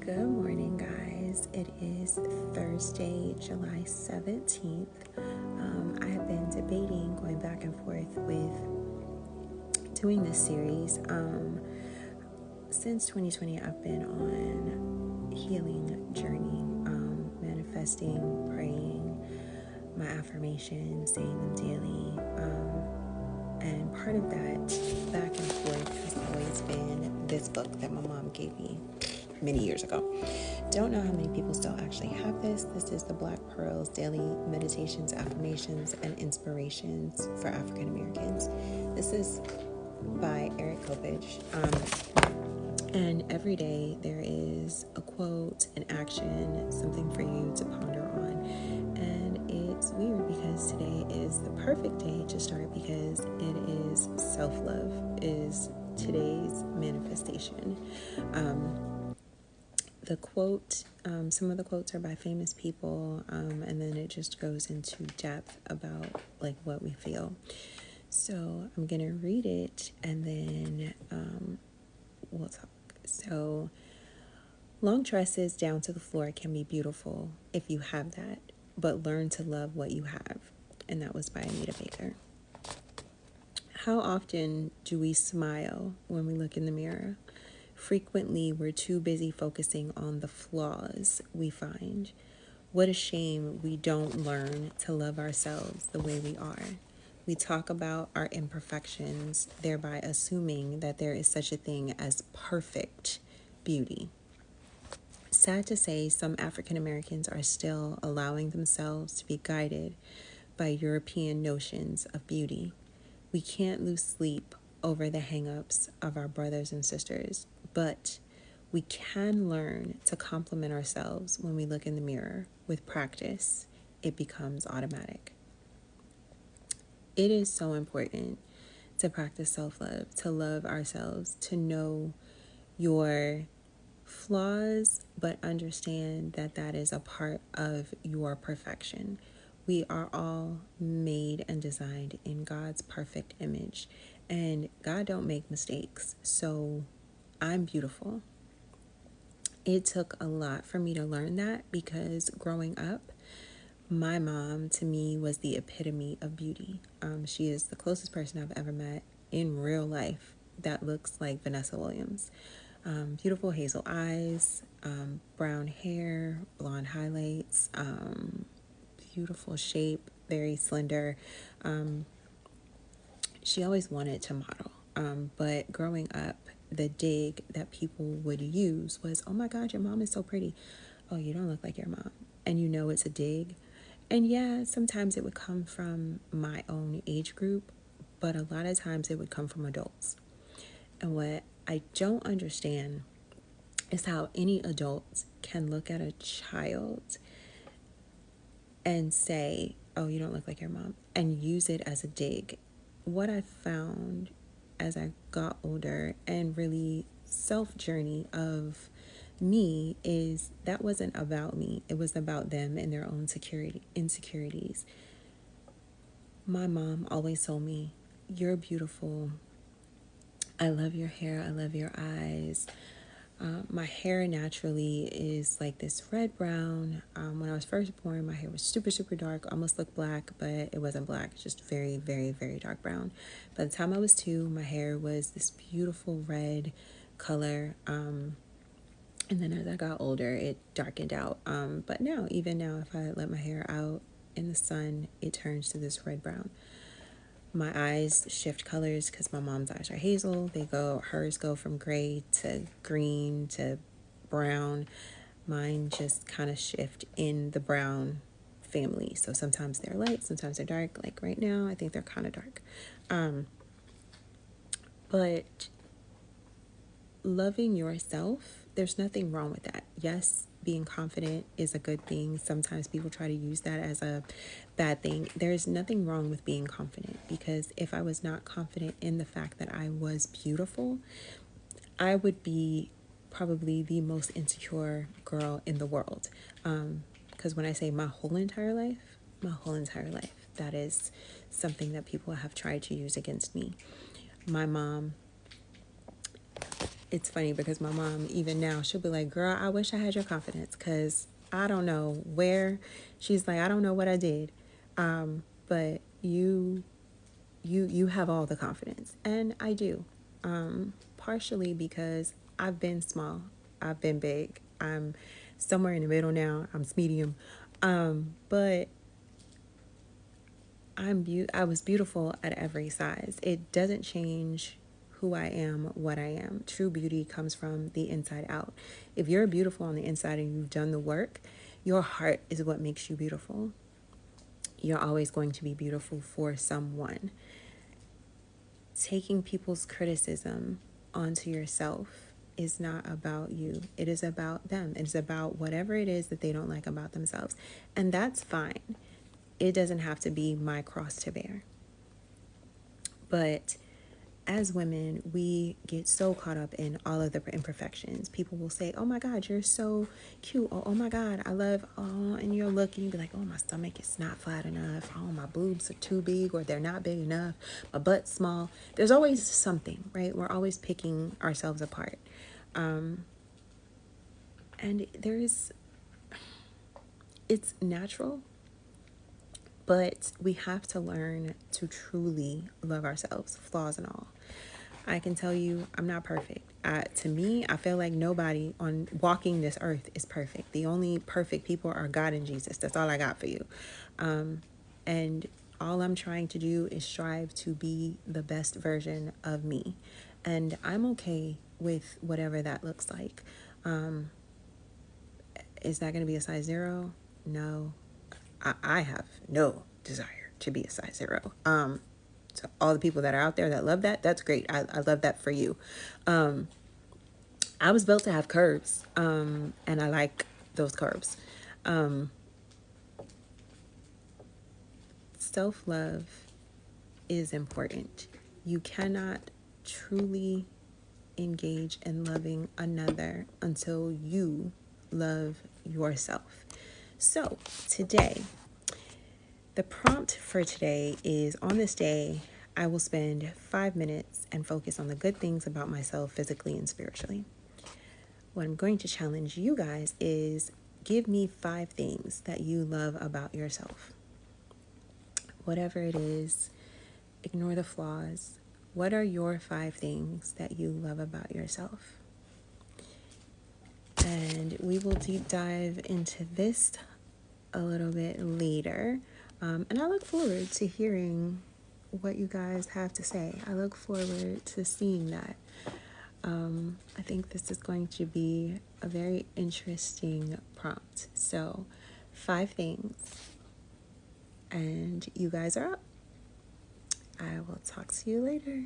Good morning, guys. It is Thursday, July 17th. I have been debating, going back and forth with doing this series. Since 2020, I've been on healing journey, manifesting, praying, my affirmations, saying them daily. And part of that back and forth has always been this book that my mom gave me many years ago. Don't know how many people still actually have this. This is the Black Pearls Daily Meditations, Affirmations, and Inspirations for African Americans. This is by Eric Kopich. And every day there is a quote, an action, something for you to ponder on. And it's weird because today is the perfect day to start because it is self-love, is today's manifestation. The quote, some of the quotes are by famous people, and then it just goes into depth about like what we feel. So I'm gonna read it and then we'll talk. So, long tresses down to the floor can be beautiful if you have that, but learn to love what you have. And that was by Anita Baker. How often do we smile when we look in the mirror? Frequently, we're too busy focusing on the flaws we find. What a shame we don't learn to love ourselves the way we are. We talk about our imperfections, thereby assuming that there is such a thing as perfect beauty. Sad to say, some African Americans are still allowing themselves to be guided by European notions of beauty. We can't lose sleep over the hang-ups of our brothers and sisters, but we can learn to compliment ourselves when we look in the mirror. With practice, it becomes automatic. It is so important to practice self-love, to love ourselves, to know your flaws, but understand that that is a part of your perfection. We are all made and designed in God's perfect image, and God don't make mistakes. So I'm beautiful. It took a lot for me to learn that because growing up, my mom to me was the epitome of beauty. She is the closest person I've ever met in real life that looks like Vanessa Williams. Beautiful hazel eyes, brown hair, blonde highlights, beautiful shape, very slender. She always wanted to model. But growing up, the dig that people would use was, oh my God, your mom is so pretty. Oh, you don't look like your mom. And you know it's a dig. And yeah, sometimes it would come from my own age group, but a lot of times it would come from adults. And what I don't understand is how any adult can look at a child and say, oh, you don't look like your mom, and use it as a dig. What I found as I got older and really self-journey of me is that wasn't about me. It was about them and their own insecurities. My mom always told me, you're beautiful. I love your hair. I love your eyes. My hair naturally is like this red brown. When I was first born, my hair was super, super dark, almost looked black, but it wasn't black, just very, very, very dark brown. By the time I was 2, my hair was this beautiful red color. And then as I got older, it darkened out. But now, even now, if I let my hair out in the sun, it turns to this red brown. My eyes shift colors because my mom's eyes are hazel. Hers go from gray to green to brown. Mine just kind of shift in the brown family. So sometimes they're light, sometimes they're dark. Like right now, I think they're kind of dark. But loving yourself, there's nothing wrong with that. Yes, being confident is a good thing. Sometimes people try to use that as a bad thing. There's nothing wrong with being confident, because if I was not confident in the fact that I was beautiful, I would be probably the most insecure girl in the world. Because when I say my whole entire life, that is something that people have tried to use against me. My mom it's funny because my mom, even now, she'll be like, girl, I wish I had your confidence because I don't know where. She's like, I don't know what I did. But you have all the confidence. And I do. Partially because I've been small. I've been big. I'm somewhere in the middle now. I'm medium. But I was beautiful at every size. It doesn't change who I am, what I am. True beauty comes from the inside out. If you're beautiful on the inside and you've done the work, your heart is what makes you beautiful. You're always going to be beautiful for someone. Taking people's criticism onto yourself is not about you. It is about them. It is about whatever it is that they don't like about themselves. And that's fine. It doesn't have to be my cross to bear. But as women, we get so caught up in all of the imperfections. People will say, oh my God, you're so cute. Oh my God, I love, and you're looking, you be like, oh, my stomach is not flat enough. Oh, my boobs are too big or they're not big enough. My butt's small. There's always something, right? We're always picking ourselves apart. And it's natural, but we have to learn to truly love ourselves, flaws and all. I can tell you I'm not perfect. To me, I feel like nobody on walking this earth is perfect. The only perfect people are God and Jesus. That's all I got for you. And all I'm trying to do is strive to be the best version of me. And I'm okay with whatever that looks like. Is that going to be a size 0? No. I have no desire to be a size 0. So all the people that are out there that love that, that's great. I love that for you. I was built to have curves, and I like those curves. Self-love is important. You cannot truly engage in loving another until you love yourself. So today, the prompt for today is, on this day, I will spend 5 minutes and focus on the good things about myself physically and spiritually. What I'm going to challenge you guys is, give me 5 things that you love about yourself. Whatever it is, ignore the flaws. What are your 5 things that you love about yourself? And we will deep dive into this a little bit later. And I look forward to hearing what you guys have to say. I look forward to seeing that. I think this is going to be a very interesting prompt. So, 5 things, and you guys are up. I will talk to you later.